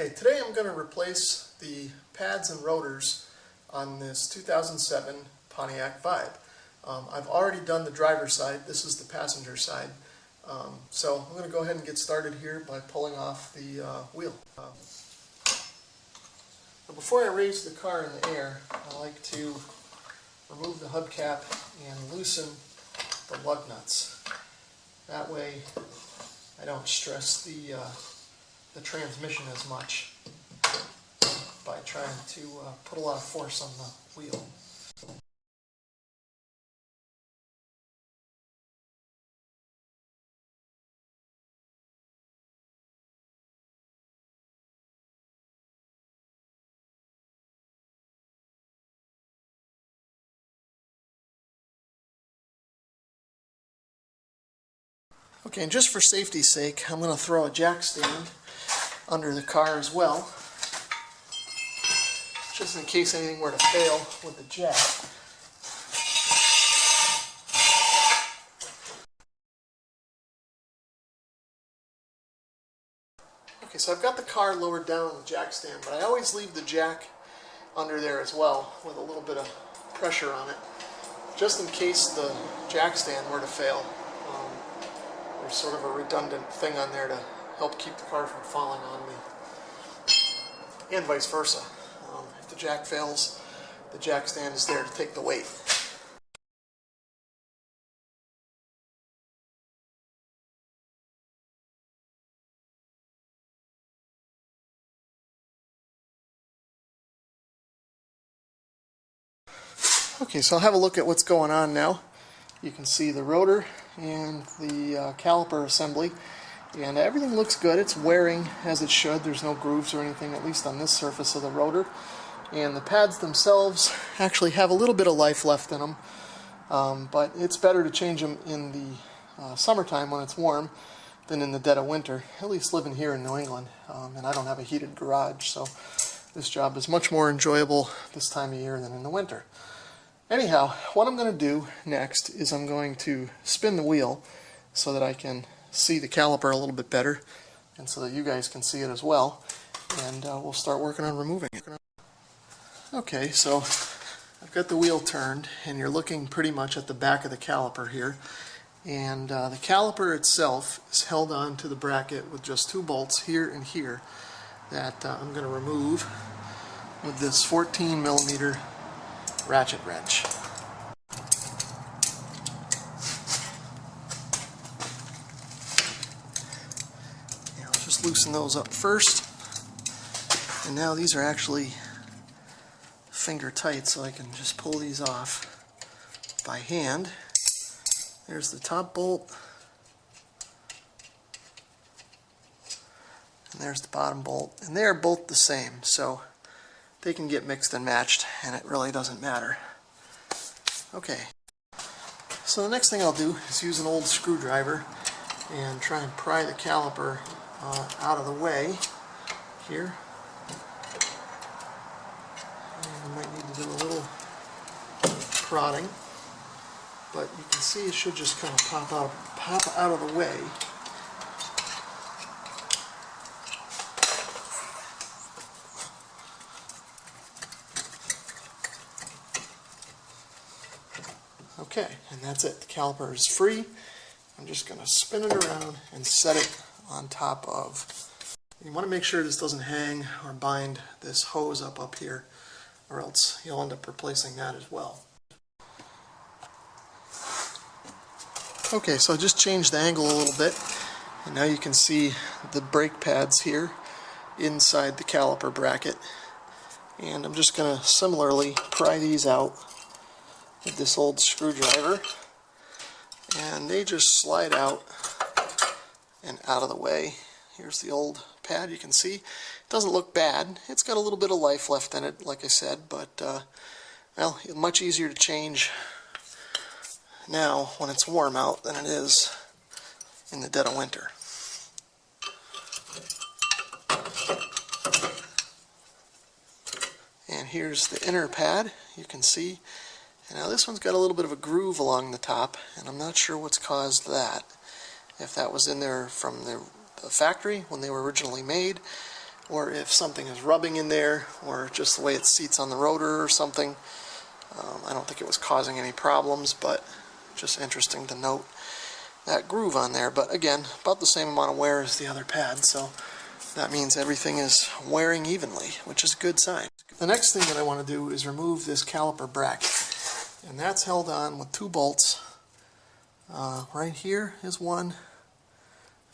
Okay, today I'm going to replace the pads and rotors on this 2007 Pontiac Vibe. I've already done the driver's side. This is the passenger side. So I'm going to go ahead and get started here by pulling off the wheel. Before I raise the car in the air, I like to remove the hubcap and loosen the lug nuts. That way I don't stress the transmission as much by trying to put a lot of force on the wheel. Okay, and just for safety's sake, I'm going to throw a jack stand under the car as well, just in case anything were to fail with the jack. Okay, so I've got the car lowered down on the jack stand, but I always leave the jack under there as well with a little bit of pressure on it, just in case the jack stand were to fail. There's sort of a redundant thing on there to help keep the car from falling on me, and vice versa. If the jack fails, the jack stand is there to take the weight. Okay, so I'll have a look at what's going on now. You can see the rotor and the caliper assembly, and everything looks good. It's wearing as it should. There's no grooves or anything, at least on this surface of the rotor. And the pads themselves actually have a little bit of life left in them, but it's better to change them in the summertime when it's warm than in the dead of winter, at least living here in New England. And I don't have a heated garage, so this job is much more enjoyable this time of year than in the winter. Anyhow, what I'm going to do next is I'm going to spin the wheel so that I can see the caliper a little bit better and so that you guys can see it as well, and we'll start working on removing it. Okay, so I've got the wheel turned, and you're looking pretty much at the back of the caliper here, and the caliper itself is held on to the bracket with just two bolts here and here that I'm going to remove with this 14mm ratchet wrench. I'll just loosen those up first, and now these are actually finger tight, so I can just pull these off by hand. There's the top bolt, and there's the bottom bolt, and they are both the same, so they can get mixed and matched, and it really doesn't matter. Okay, so the next thing I'll do is use an old screwdriver and try and pry the caliper out of the way here. And I might need to do a little prodding, but you can see it should just kind of pop out of the way. Okay, and that's it. The caliper is free. I'm just going to spin it around and set it on top of. You want to make sure this doesn't hang or bind this hose up here, or else you'll end up replacing that as well. Okay, so I just changed the angle a little bit, and now you can see the brake pads here inside the caliper bracket. And I'm just going to similarly pry these out with this old screwdriver, and they just slide out and out of the way. Here's the old pad. You can see it doesn't look bad. It's got a little bit of life left in it, like I said, but well, it's much easier to change now when it's warm out than it is in the dead of winter. And here's the inner pad. You can see. Now this one's got a little bit of a groove along the top, and I'm not sure what's caused that. If that was in there from the factory when they were originally made, or if something is rubbing in there, or just the way it seats on the rotor or something. I don't think it was causing any problems, but just interesting to note that groove on there. But again, about the same amount of wear as the other pad, so that means everything is wearing evenly, which is a good sign. The next thing that I want to do is remove this caliper bracket, and that's held on with 2 bolts. Right here is one.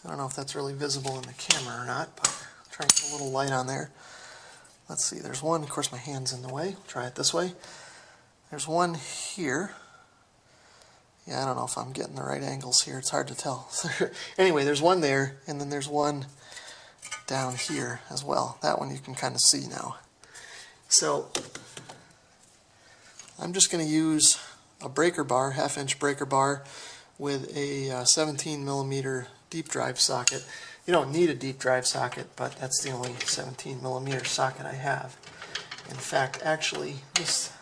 I don't know if that's really visible in the camera or not, but I'll try and get a little light on there. Let's see, there's one. Of course my hand's in the way. Try it this way. There's one here. Yeah, I don't know if I'm getting the right angles here. It's hard to tell. Anyway, there's one there, and then there's one down here as well. That one you can kind of see now. So I'm just going to use a breaker bar, 1/2-inch breaker bar, with a 17 millimeter deep drive socket. You don't need a deep drive socket, but that's the only 17 millimeter socket I have. In fact, actually, this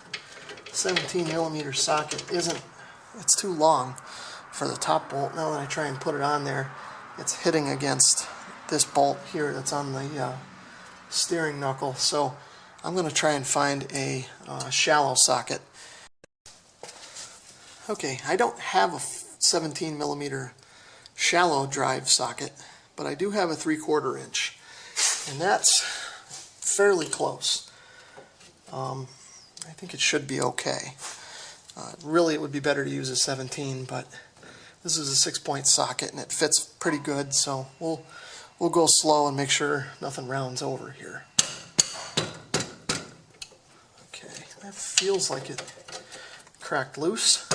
17 millimeter socket it's too long for the top bolt. Now that I try and put it on there, it's hitting against this bolt here that's on the steering knuckle. So I'm going to try and find a shallow socket. Okay, I don't have a 17 millimeter shallow drive socket, but I do have a 3/4 inch, and that's fairly close. I think it should be okay. Really, it would be better to use a 17, but this is a 6-point socket and it fits pretty good, so we'll go slow and make sure nothing rounds over here. Okay, that feels like it cracked loose.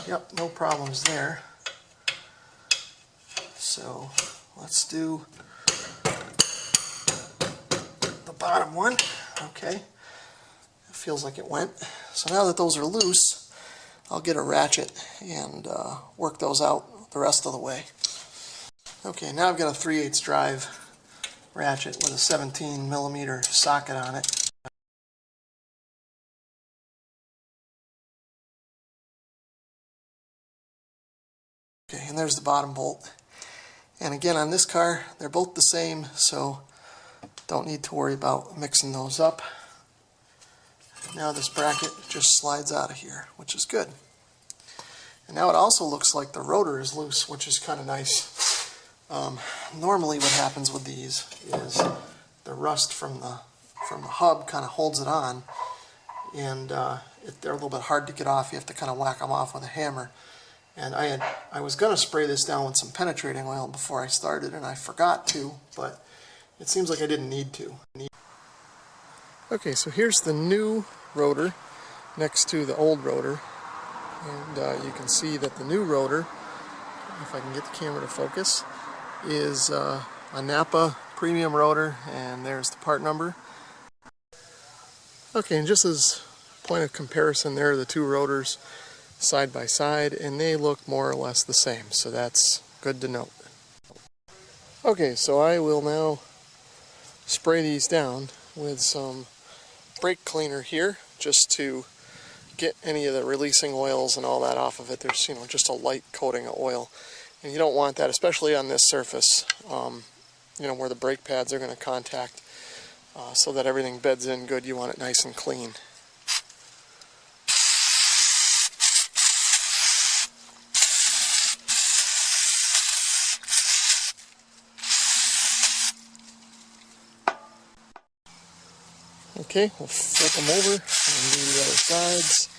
Yep, no problems there. So let's do the bottom one. Okay, it feels like it went. So now that those are loose, I'll get a ratchet and work those out the rest of the way. Okay, now I've got a 3/8 drive ratchet with a 17 millimeter socket on it. Okay, and there's the bottom bolt. And again, on this car, they're both the same, so don't need to worry about mixing those up. Now this bracket just slides out of here, which is good. And now it also looks like the rotor is loose, which is kind of nice. Normally what happens with these is the rust from the hub kind of holds it on, and they're a little bit hard to get off. You have to kind of whack them off with a hammer. And I was going to spray this down with some penetrating oil before I started, and I forgot to, but it seems like I didn't need to. Okay, so here's the new rotor next to the old rotor, and you can see that the new rotor, if I can get the camera to focus, is a Napa premium rotor, and there's the part number. Okay, and just as a point of comparison, there are the two rotors side by side, and they look more or less the same, so that's good to note. Okay, so I will now spray these down with some brake cleaner here, just to get any of the releasing oils and all that off of it. There's, just a light coating of oil, and you don't want that, especially on this surface, where the brake pads are going to contact, so that everything beds in good. You want it nice and clean. Okay, we'll flip them over and do the other sides.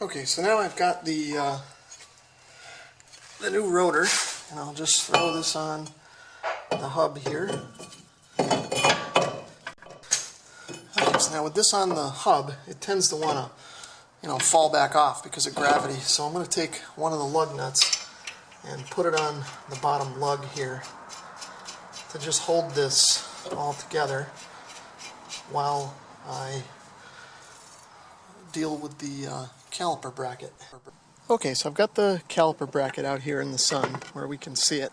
Okay, so now I've got the new rotor, and I'll just throw this on the hub here. Okay, so now with this on the hub, it tends to want to, fall back off because of gravity. So I'm going to take one of the lug nuts and put it on the bottom lug here to just hold this all together while I deal with the caliper bracket. Okay, so I've got the caliper bracket out here in the sun where we can see it,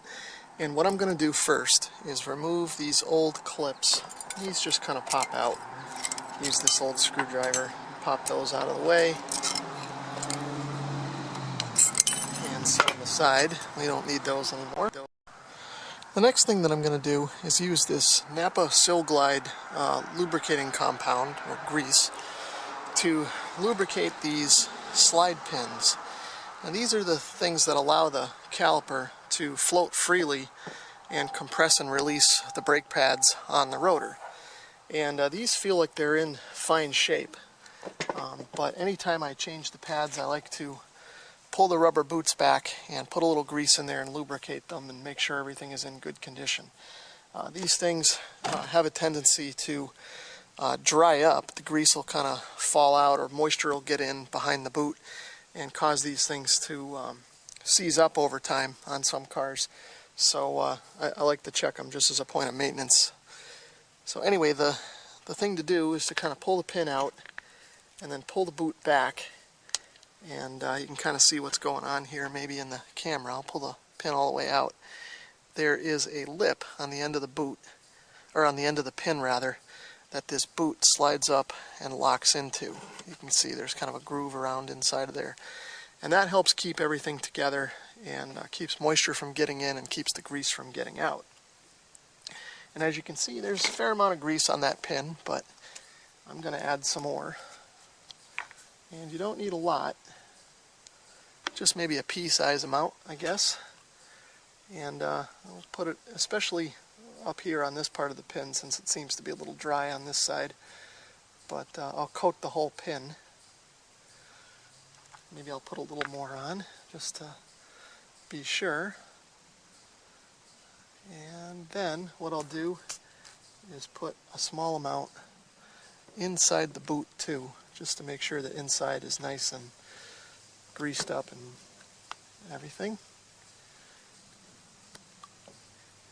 and what I'm going to do first is remove these old clips. These just kind of pop out. Use this old screwdriver, pop those out of the way. side. We don't need those anymore. The next thing that I'm going to do is use this Napa Sil Glide lubricating compound, or grease, to lubricate these slide pins. And these are the things that allow the caliper to float freely and compress and release the brake pads on the rotor. And these feel like they're in fine shape. But anytime I change the pads, I like to pull the rubber boots back and put a little grease in there and lubricate them and make sure everything is in good condition. These things have a tendency to dry up. The grease will kind of fall out, or moisture will get in behind the boot and cause these things to seize up over time on some cars. So I like to check them just as a point of maintenance. So anyway, the thing to do is to kind of pull the pin out and then pull the boot back, and you can kind of see what's going on here maybe in the camera. I'll pull the pin all the way out. There is a lip on the end of the boot, or on the end of the pin rather, that this boot slides up and locks into. You can see there's kind of a groove around inside of there. And that helps keep everything together and keeps moisture from getting in and keeps the grease from getting out. And as you can see, there's a fair amount of grease on that pin, but I'm going to add some more. And you don't need a lot. Just maybe a pea-size amount, I guess. And I'll put it especially up here on this part of the pin, since it seems to be a little dry on this side. But I'll coat the whole pin. Maybe I'll put a little more on, just to be sure. And then what I'll do is put a small amount inside the boot too, just to make sure the inside is nice and greased up and everything.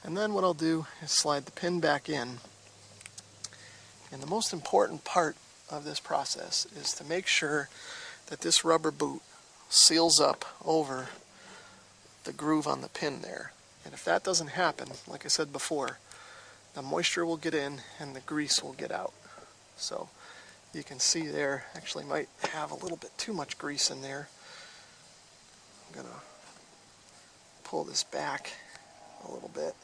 And then what I'll do is slide the pin back in. And the most important part of this process is to make sure that this rubber boot seals up over the groove on the pin there. And if that doesn't happen, like I said before, the moisture will get in and the grease will get out. So you can see there, actually might have a little bit too much grease in there. I'm going to pull this back a little bit.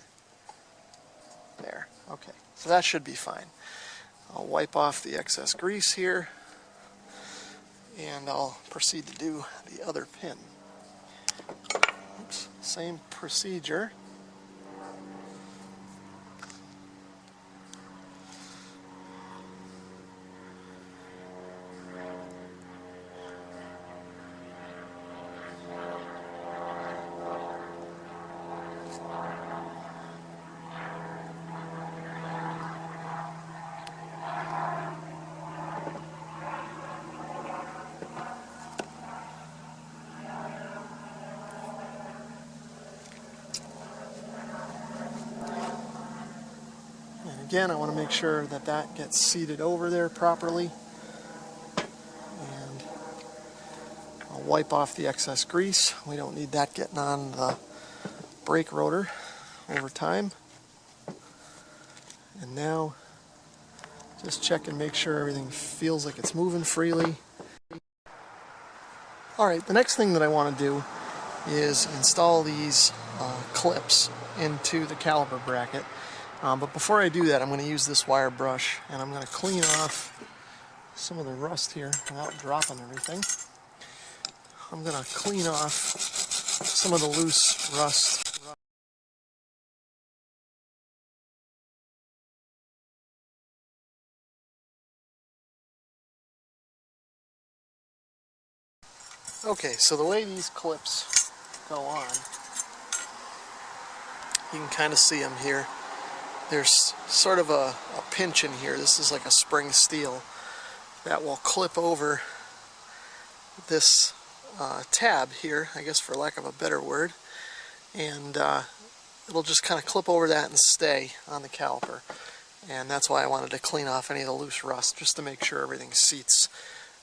There. Okay. So that should be fine. I'll wipe off the excess grease here, and I'll proceed to do the other pin. Oops. Same procedure. Again, I want to make sure that that gets seated over there properly. And I'll wipe off the excess grease. We don't need that getting on the brake rotor over time. And now, just check and make sure everything feels like it's moving freely. Alright, the next thing that I want to do is install these clips into the caliper bracket. But before I do that, I'm going to use this wire brush, and I'm going to clean off some of the rust here without dropping everything. I'm going to clean off some of the loose rust. Okay, so the way these clips go on, you can kind of see them here. There's sort of a pinch in here. This is like a spring steel that will clip over this tab here, I guess for lack of a better word, and it'll just kind of clip over that and stay on the caliper. And that's why I wanted to clean off any of the loose rust, just to make sure everything seats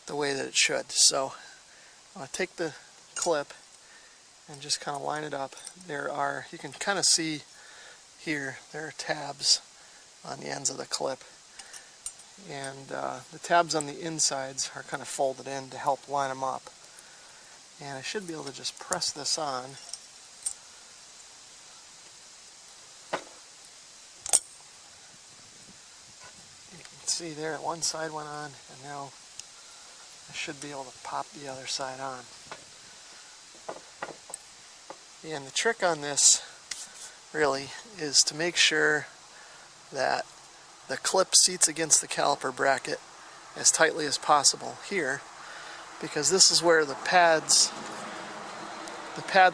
the way that it should. So I'm going to take the clip and just kind of line it up. You can kind of see here, there are tabs on the ends of the clip, and the tabs on the insides are kind of folded in to help line them up. And I should be able to just press this on see there, one side went on, and now I should be able to pop the other side on. And the trick on this really is to make sure that the clip seats against the caliper bracket as tightly as possible here, because this is where the pads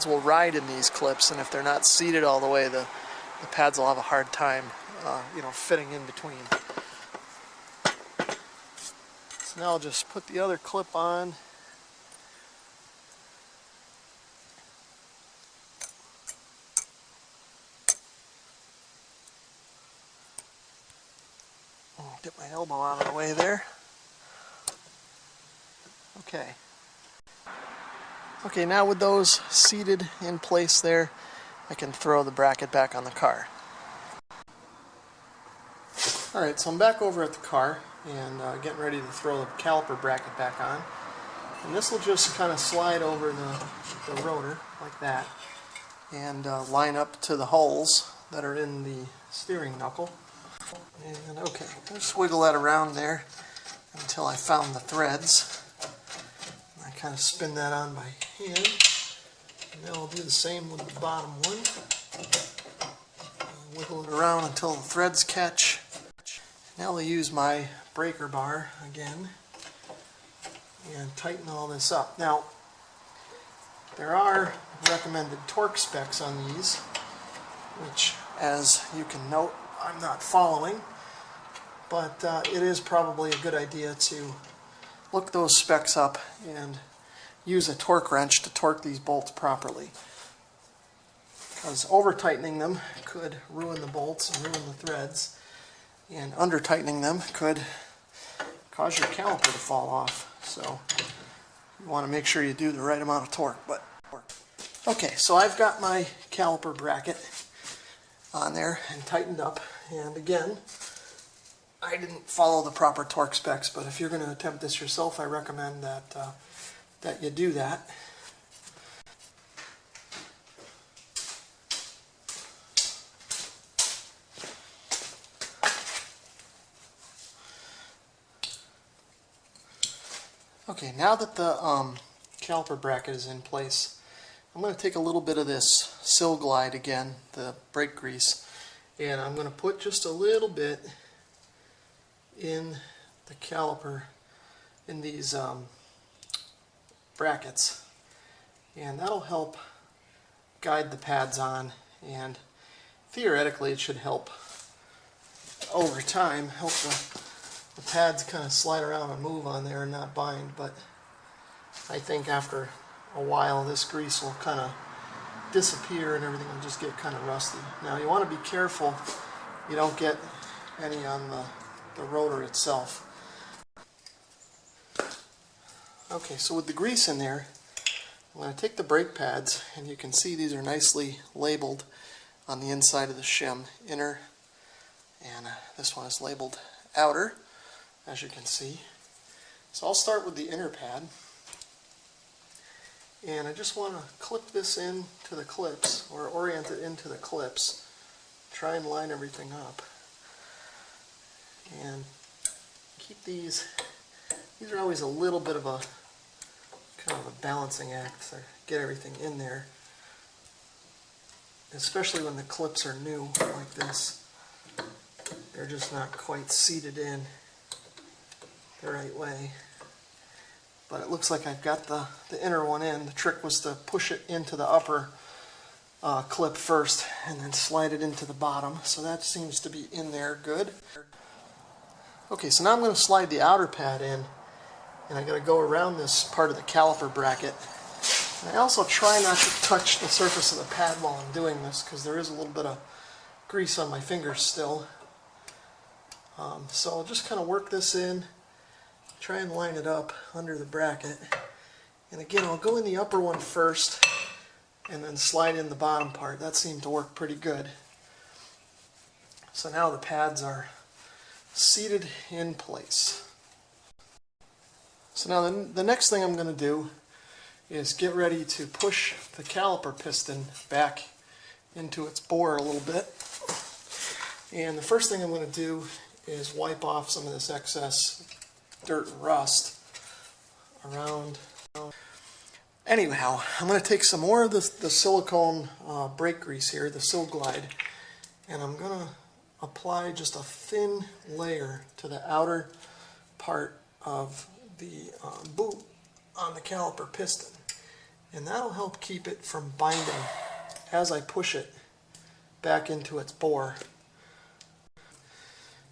will ride in these clips, and if they're not seated all the way, the pads will have a hard time fitting in between. So now I'll just put the other clip on. I'll get my elbow out of the way there. Okay, now with those seated in place there, I can throw the bracket back on the car. Alright, so I'm back over at the car and getting ready to throw the caliper bracket back on. And this will just kind of slide over the rotor like that and line up to the holes that are in the steering knuckle. And okay, I'll just wiggle that around there until I found the threads. I kind of spin that on by hand. And now I'll do the same with the bottom one. Wiggle it around until the threads catch. Now I'll use my breaker bar again and tighten all this up. Now, there are recommended torque specs on these, which, as you can note, I'm not following, but it is probably a good idea to look those specs up and use a torque wrench to torque these bolts properly, because over tightening them could ruin the bolts and ruin the threads, and under tightening them could cause your caliper to fall off. So you want to make sure you do the right amount of torque. Okay, so I've got my caliper bracket on there and tightened up, and again, I didn't follow the proper torque specs, but if you're going to attempt this yourself, I recommend that you do that. Okay, now that the caliper bracket is in place, I'm going to take a little bit of this Sil Glide again, the brake grease, and I'm going to put just a little bit in the caliper, in these brackets, and that'll help guide the pads on, and theoretically it should help over time, help the pads kind of slide around and move on there and not bind. But I think after a while this grease will kind of disappear and everything will just get kind of rusty. Now you want to be careful you don't get any on the rotor itself. Okay, so with the grease in there, I'm going to take the brake pads, and you can see these are nicely labeled on the inside of the shim, inner, and this one is labeled outer, as you can see. So I'll start with the inner pad, and I just want to clip this in to the clips, or orient it into the clips, try and line everything up, and keep these are always a little bit of a kind of a balancing act to get everything in there, especially when the clips are new like this. They're just not quite seated in the right way. But it looks like I've got the inner one in. The trick was to push it into the upper clip first and then slide it into the bottom. So that seems to be in there good. Okay, so now I'm going to slide the outer pad in, and I'm going to go around this part of the caliper bracket. And I also try not to touch the surface of the pad while I'm doing this, because there is a little bit of grease on my fingers still. So I'll just kind of work this in, try and line it up under the bracket. And again, I'll go in the upper one first and then slide in the bottom part. That seemed to work pretty good. So now the pads are seated in place. So now the next thing I'm going to do is get ready to push the caliper piston back into its bore a little bit. And the first thing I'm going to do is wipe off some of this excess dirt and rust around. Anyhow, I'm going to take some more of the silicone brake grease here, the Sil Glide, and I'm going to apply just a thin layer to the outer part of the boot on the caliper piston. And that'll help keep it from binding as I push it back into its bore.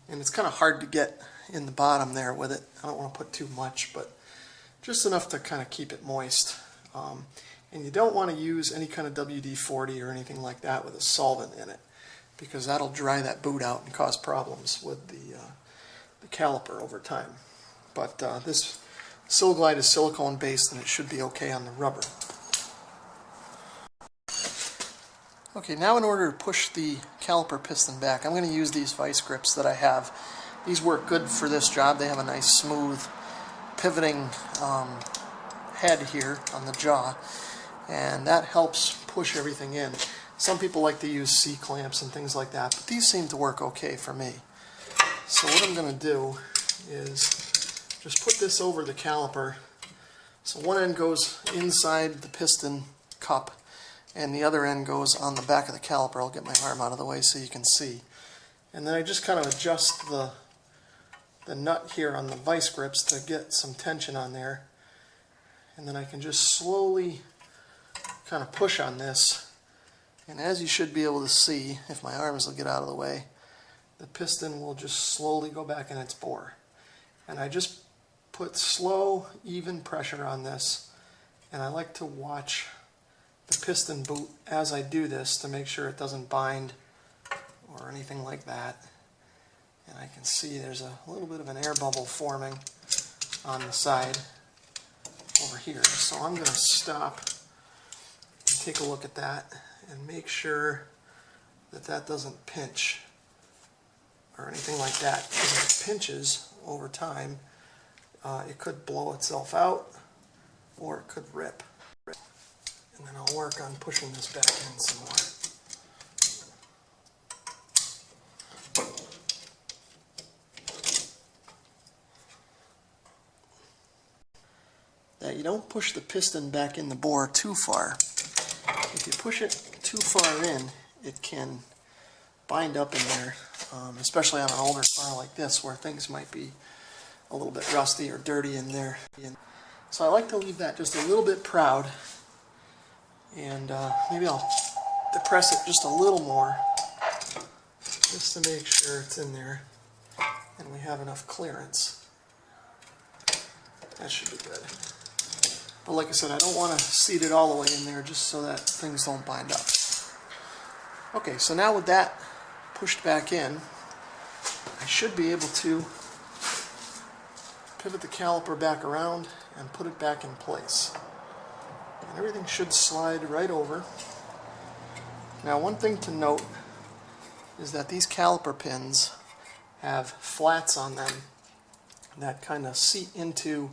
And it's kind of hard to get in the bottom there with it. I don't want to put too much, but just enough to kind of keep it moist. And you don't want to use any kind of WD-40 or anything like that with a solvent in it, because that'll dry that boot out and cause problems with the caliper over time. But this Sil Glide is silicone based and it should be okay on the rubber. Okay, now in order to push the caliper piston back, I'm going to use these vice grips that I have. These work good for this job. They have a nice smooth pivoting head here on the jaw, and that helps push everything in. Some people like to use C-clamps and things like that, but these seem to work okay for me. So what I'm going to do is just put this over the caliper. So one end goes inside the piston cup, and the other end goes on the back of the caliper. I'll get my arm out of the way so you can see. And then I just kind of adjust the nut here on the vice grips to get some tension on there. And then I can just slowly kind of push on this. And as you should be able to see, if my arms will get out of the way, the piston will just slowly go back in its bore. And I just put slow, even pressure on this. And I like to watch the piston boot as I do this to make sure it doesn't bind or anything like that. And I can see there's a little bit of an air bubble forming on the side over here. So I'm going to stop and take a look at that and make sure that that doesn't pinch or anything like that. Because if it pinches over time, it could blow itself out or it could rip. And then I'll work on pushing this back in some more. Now you don't push the piston back in the bore too far. If you push it too far in, it can bind up in there, especially on an older car like this where things might be a little bit rusty or dirty in there. So I like to leave that just a little bit proud. And maybe I'll depress it just a little more, just to make sure it's in there and we have enough clearance. That should be good. But like I said, I don't want to seat it all the way in there just so that things don't bind up. Okay, so now with that pushed back in, I should be able to pivot the caliper back around and put it back in place. And everything should slide right over. Now one thing to note is that these caliper pins have flats on them that kind of seat into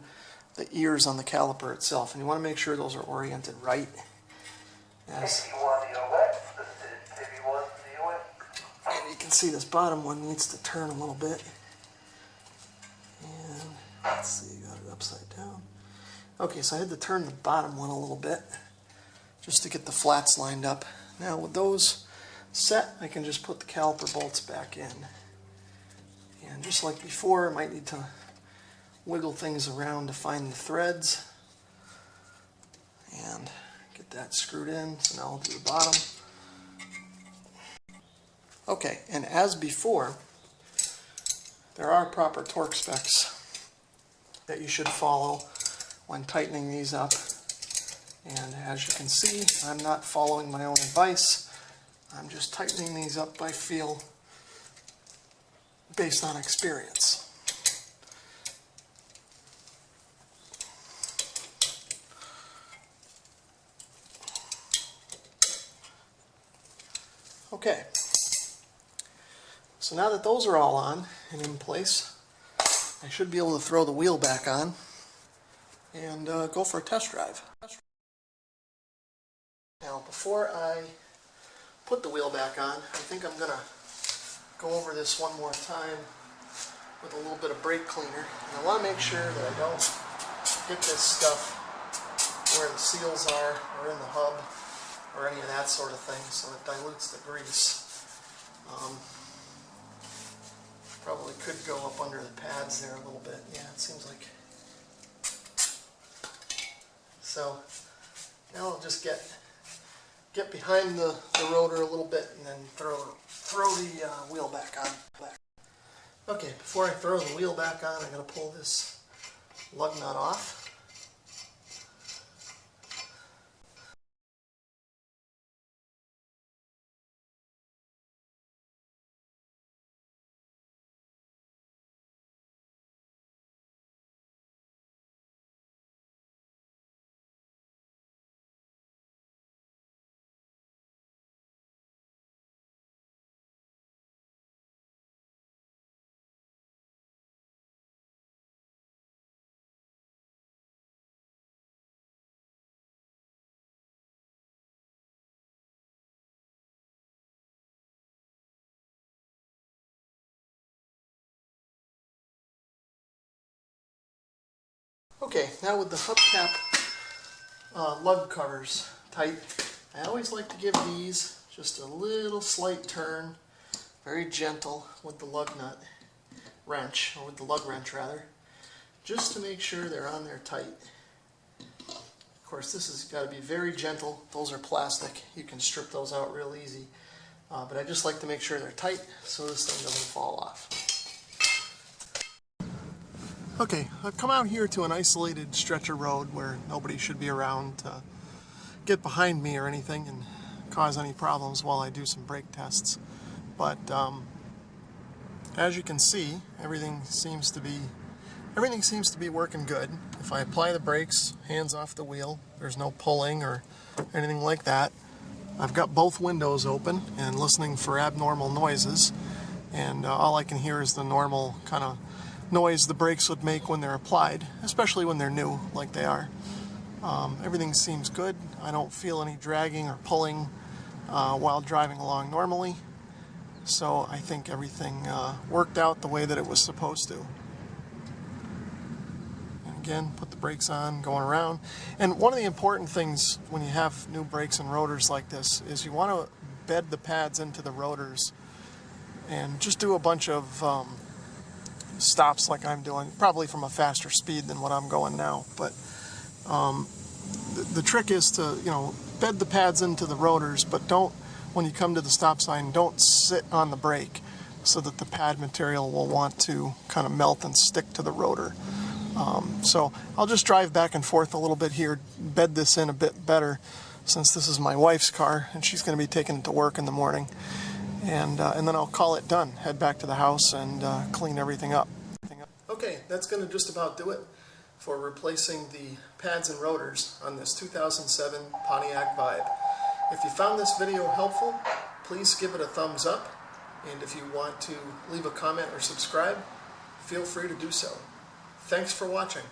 the ears on the caliper itself, and you want to make sure those are oriented right. And you can see this bottom one needs to turn a little bit. And let's see, got it upside down. Okay, so I had to turn the bottom one a little bit just to get the flats lined up. Now with those set, I can just put the caliper bolts back in. And just like before, I might need to wiggle things around to find the threads and get that screwed in. So now I'll do the bottom. Okay, and as before, there are proper torque specs that you should follow when tightening these up. And as you can see, I'm not following my own advice. I'm just tightening these up by feel based on experience. Okay, so now that those are all on and in place, I should be able to throw the wheel back on and go for a test drive. Now before I put the wheel back on, I think I'm going to go over this one more time with a little bit of brake cleaner. And I want to make sure that I don't get this stuff where the seals are or in the hub or any of that sort of thing, so it dilutes the grease. Probably could go up under the pads there a little bit. Yeah, it seems like. So now I'll just get behind the rotor a little bit and then throw the wheel back on. Okay, before I throw the wheel back on, I'm going to pull this lug nut off. Okay, now with the hubcap lug covers tight, I always like to give these just a little slight turn, very gentle with the lug nut wrench, or with the lug wrench rather, just to make sure they're on there tight. Of course, this has got to be very gentle. Those are plastic. You can strip those out real easy. But I just like to make sure they're tight so this thing doesn't fall off. Okay, I've come out here to an isolated stretch of road where nobody should be around to get behind me or anything and cause any problems while I do some brake tests. But as you can see, everything seems to be working good. If I apply the brakes, hands off the wheel, there's no pulling or anything like that. I've got both windows open and listening for abnormal noises, and all I can hear is the normal kind of noise the brakes would make when they're applied, especially when they're new like they are. Everything seems good. I don't feel any dragging or pulling while driving along normally, so I think everything worked out the way that it was supposed to. And again, put the brakes on, going around. And one of the important things when you have new brakes and rotors like this is you want to bed the pads into the rotors and just do a bunch of stops like I'm doing, probably from a faster speed than what I'm going now. But the trick is to, bed the pads into the rotors, but don't, when you come to the stop sign, don't sit on the brake so that the pad material will want to kind of melt and stick to the rotor. So I'll just drive back and forth a little bit here, bed this in a bit better, since this is my wife's car and she's going to be taking it to work in the morning. And then I'll call it done, head back to the house and clean everything up. Okay, that's going to just about do it for replacing the pads and rotors on this 2007 Pontiac Vibe. If you found this video helpful, please give it a thumbs up, and if you want to leave a comment or subscribe, feel free to do so. Thanks for watching.